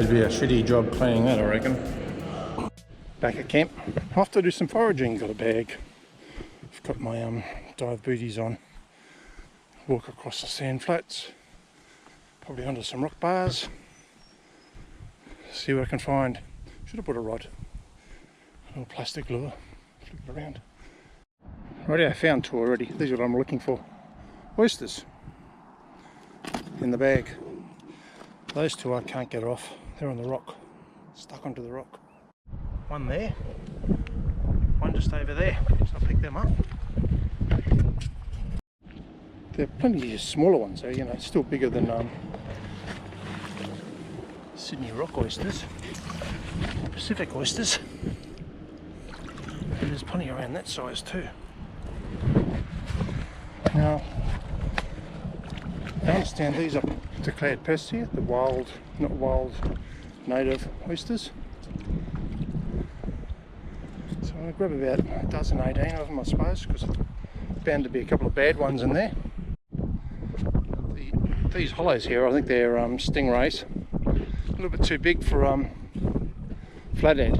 It'd be a shitty job cleaning that, I reckon. Back at camp, I have to do some foraging. Got a bag. I've got my dive booties on. Walk across the sand flats, probably onto some rock bars. See what I can find. Should have put a rod, a little plastic lure. Flip it around. Right, I found two already. These are what I'm looking for. Oysters in the bag. Those two I can't get off. They're on the rock, stuck onto the rock. One there, one just over there, so I'll pick them up. There are plenty of smaller ones though, you know, still bigger than Sydney rock oysters, Pacific oysters. And there's plenty around that size too. Now, I understand these are declared pests here, the wild, not wild, native oysters. So I'm going to grab about a dozen, 18 of them I suppose, because there's bound to be a couple of bad ones in there. These hollows here, I think they're stingrays. A little bit too big for flathead.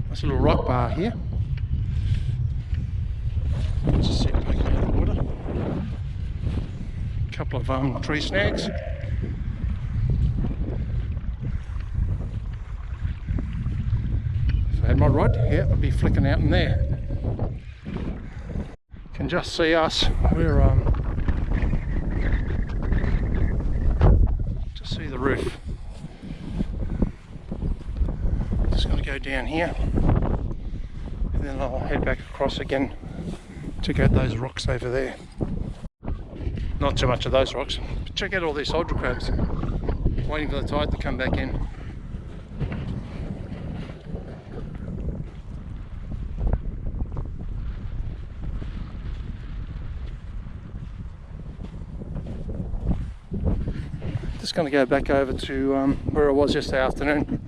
Nice little rock bar here. Just see it poking out of the water. A couple of tree snags. If I had my rod, yeah, I'd be flicking out in there. Can just see us. We're just see the roof. Just going to go down here, and then I'll head back across again. Check out those rocks over there. Not too much of those rocks, but check out all these soldier crabs. Waiting for the tide to come back in. Just going to go back over to where I was yesterday afternoon.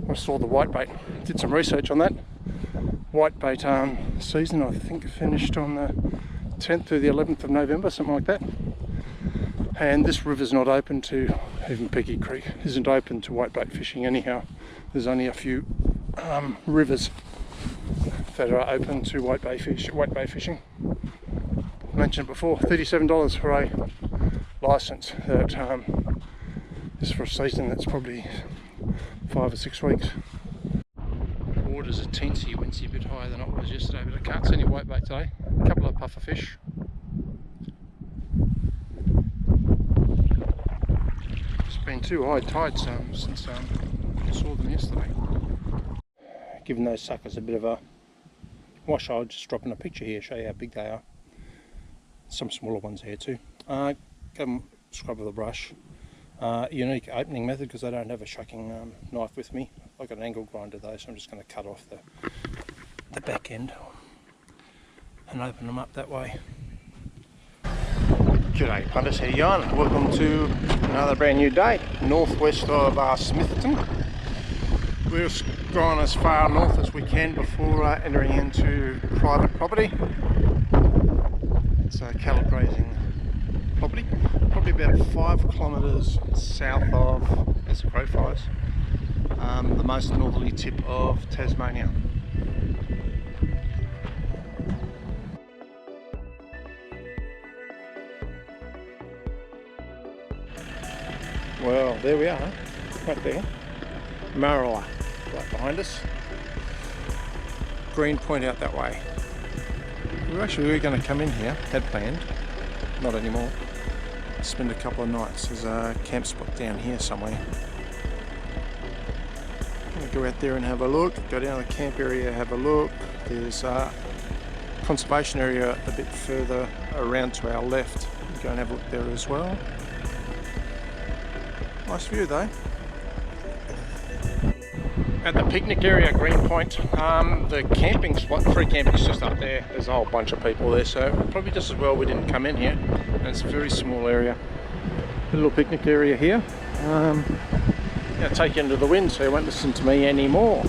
I saw the whitebait. Did some research on that. Whitebait season, I think, finished on the 10th to the 11th of November, something like that. And this river's not open to, even Peaky Creek isn't open to whitebait fishing anyhow. There's only a few rivers that are open to whitebait fishing. I mentioned before, $37 for a license that is for a season that's probably 5 or 6 weeks. Water's a teensy-wincy bit higher than it was yesterday, but I can't see any whitebait today. A couple of puffer fish. It's been two high tides since I saw them yesterday. Giving those suckers a bit of a wash, I'll just drop in a picture here, show you how big they are. Some smaller ones here too. Give them a scrub with a brush. Unique opening method because I don't have a shucking knife with me. I've got an angle grinder though, so I'm just going to cut off the back end and open them up that way. G'day punters, how you going? Welcome to another brand new day northwest of Smithton. We've gone as far north as we can before entering into private property. It's a cattle grazing property, probably about 5 kilometres south of, as the crow flies, the most northerly tip of Tasmania. Well, there we are, right there. Marilla, right behind us. Green point out that way. We were going to come in here, had planned, not anymore. Spend a couple of nights. There's a camp spot down here somewhere. I'm going to go out there and have a look, go down to the camp area, have a look. There's a conservation area a bit further around to our left. Go and have a look there as well. Nice view though. At the picnic area, Green Point, the camping spot, free camping's just up there. There's a whole bunch of people there, so probably just as well we didn't come in here. And it's a very small area. A little picnic area here. I'll take you into the wind so you won't listen to me anymore.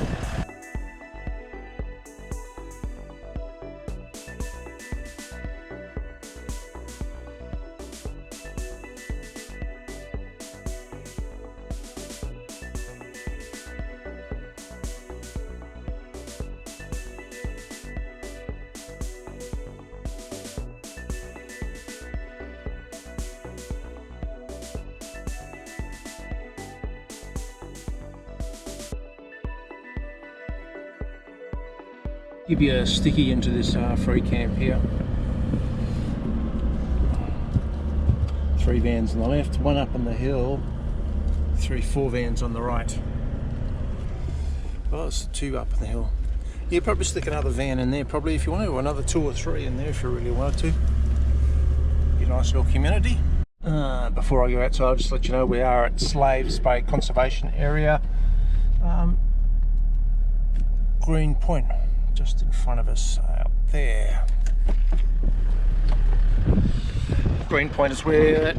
Give you a sticky into this free camp here. 3 vans on the left, 1 up on the hill, 4 vans on the right. Oh, it's 2 up on the hill. You probably stick another van in there probably if you want to, or another 2 or 3 in there if you really wanted to. Be a nice little community. Before I go outside, I'll just let you know we are at Slaves Bay Conservation Area. Green Point, just in front of us out there. Green Point is where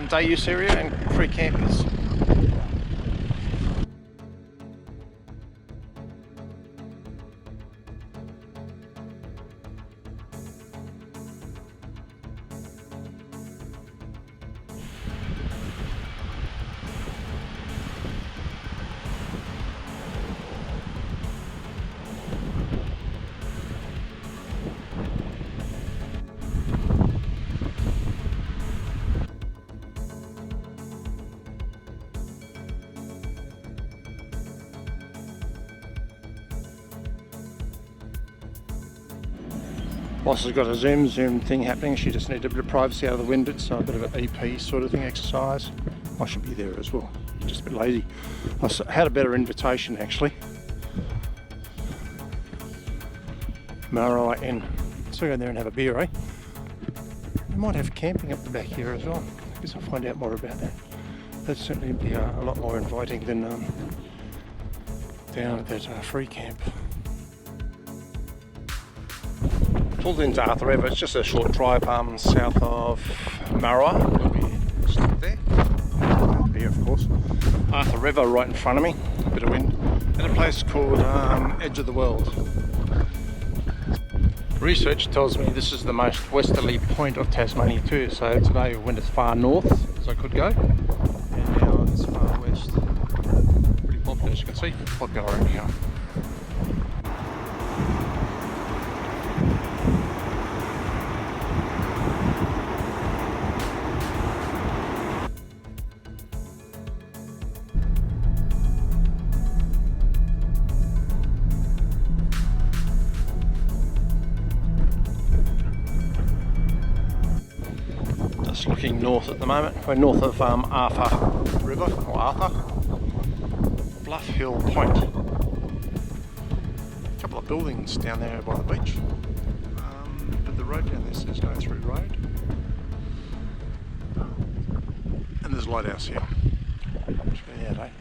day use area and free camp is. Boss has got a zoom thing happening. She just needed a bit of privacy out of the wind. It's a bit of an EP sort of thing exercise. I should be there as well. Just a bit lazy. I had a better invitation actually. Mornay Inn. So go there and have a beer, eh? We might have camping up the back here as well. I guess I'll find out more about that. That'd certainly be a lot more inviting than down at that free camp. Pulled into Arthur River. It's just a short drive south of Marrowa. We'll be stuck there. Beer, of course. Arthur River right in front of me. A bit of wind. And a place called Edge of the World. Research tells me this is the most westerly point of Tasmania too. So today we went as far north as I could go. And now it's far west. Pretty popular, as you can see. Popular around here. Looking north at the moment. We're north of Arthur River, or Arthur. Bluff Hill Point. A couple of buildings down there by the beach. But the road down there says no through road. And there's a lighthouse here. Check it out, eh?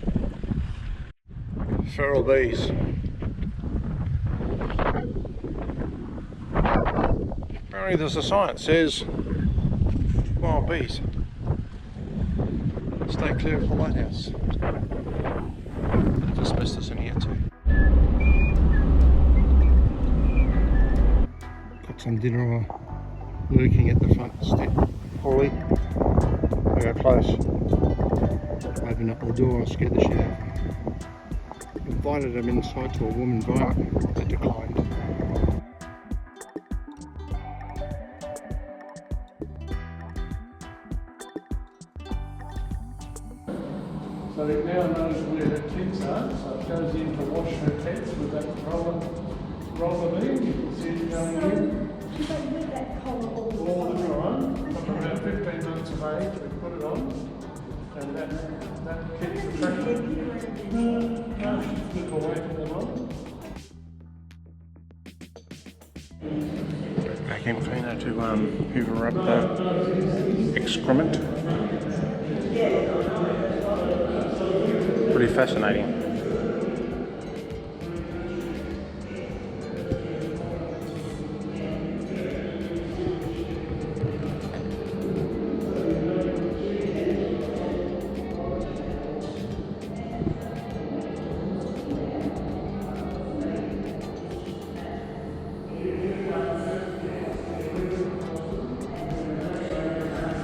Feral bees. Apparently there's a sign that says wild bees. Stay clear of the lighthouse. There's asbestos in here too. Got some dinner lurking at the front step. Holly. I go close. Open up the door and scared the shit out of them. Invited them inside to a warm environment. They declined. So it now knows where her tents are, so it goes in to wash her tents with that roller beam. You can see it going in. You don't need that collar All the time. From about 15 months of age, we put it on. And that keeps the traction. No, she's just away from the line. Vacuum cleaner to hoover up the excrement. Pretty fascinating.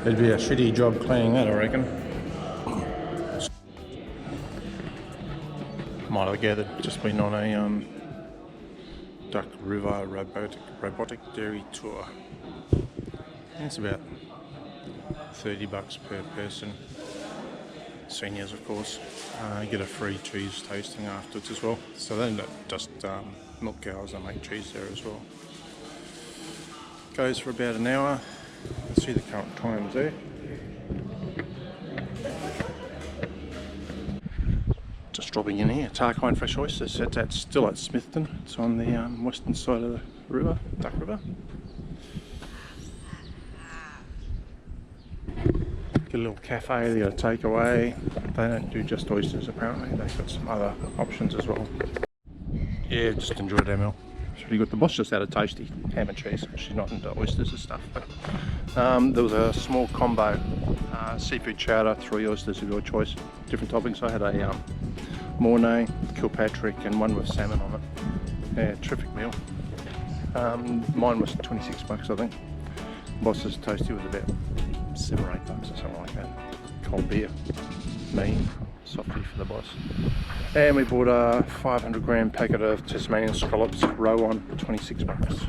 It'd be a shitty job cleaning that, I reckon. Might have gathered just been on a Duck River robotic dairy tour. And it's about $30 per person. seniors of course. Get a free cheese tasting afterwards as well. So they don't just milk cows, they make cheese there as well. Goes for about an hour. Let's see the current times there. Just dropping in here, Tarkine Fresh Oysters. That's still at Smithton. It's on the western side of the river, Duck River. Get a little cafe, they got a takeaway. They don't do just oysters apparently, they've got some other options as well. Yeah, just enjoyed our meal. It's really good. The boss just had a tasty ham and cheese. She's not into oysters and stuff, but there was a small combo, seafood chowder, 3 oysters of your choice, different toppings. I had a mornay, Kilpatrick, and one with salmon on it. Yeah, terrific meal. Mine was 26 bucks, I think. Boss's toasty was about $7 or $8 or something like that. Cold beer, me, softy for the boss. And we bought a 500 gram packet of Tasmanian scallops, row on, 26 bucks.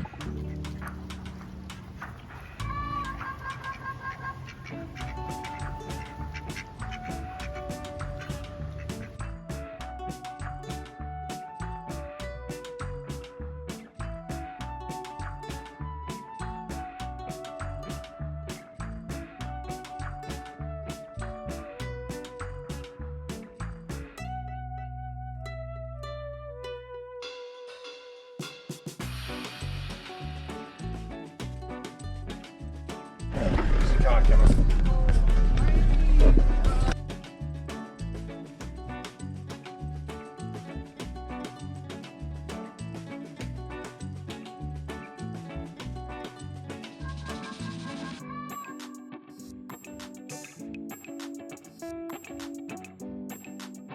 Car camera.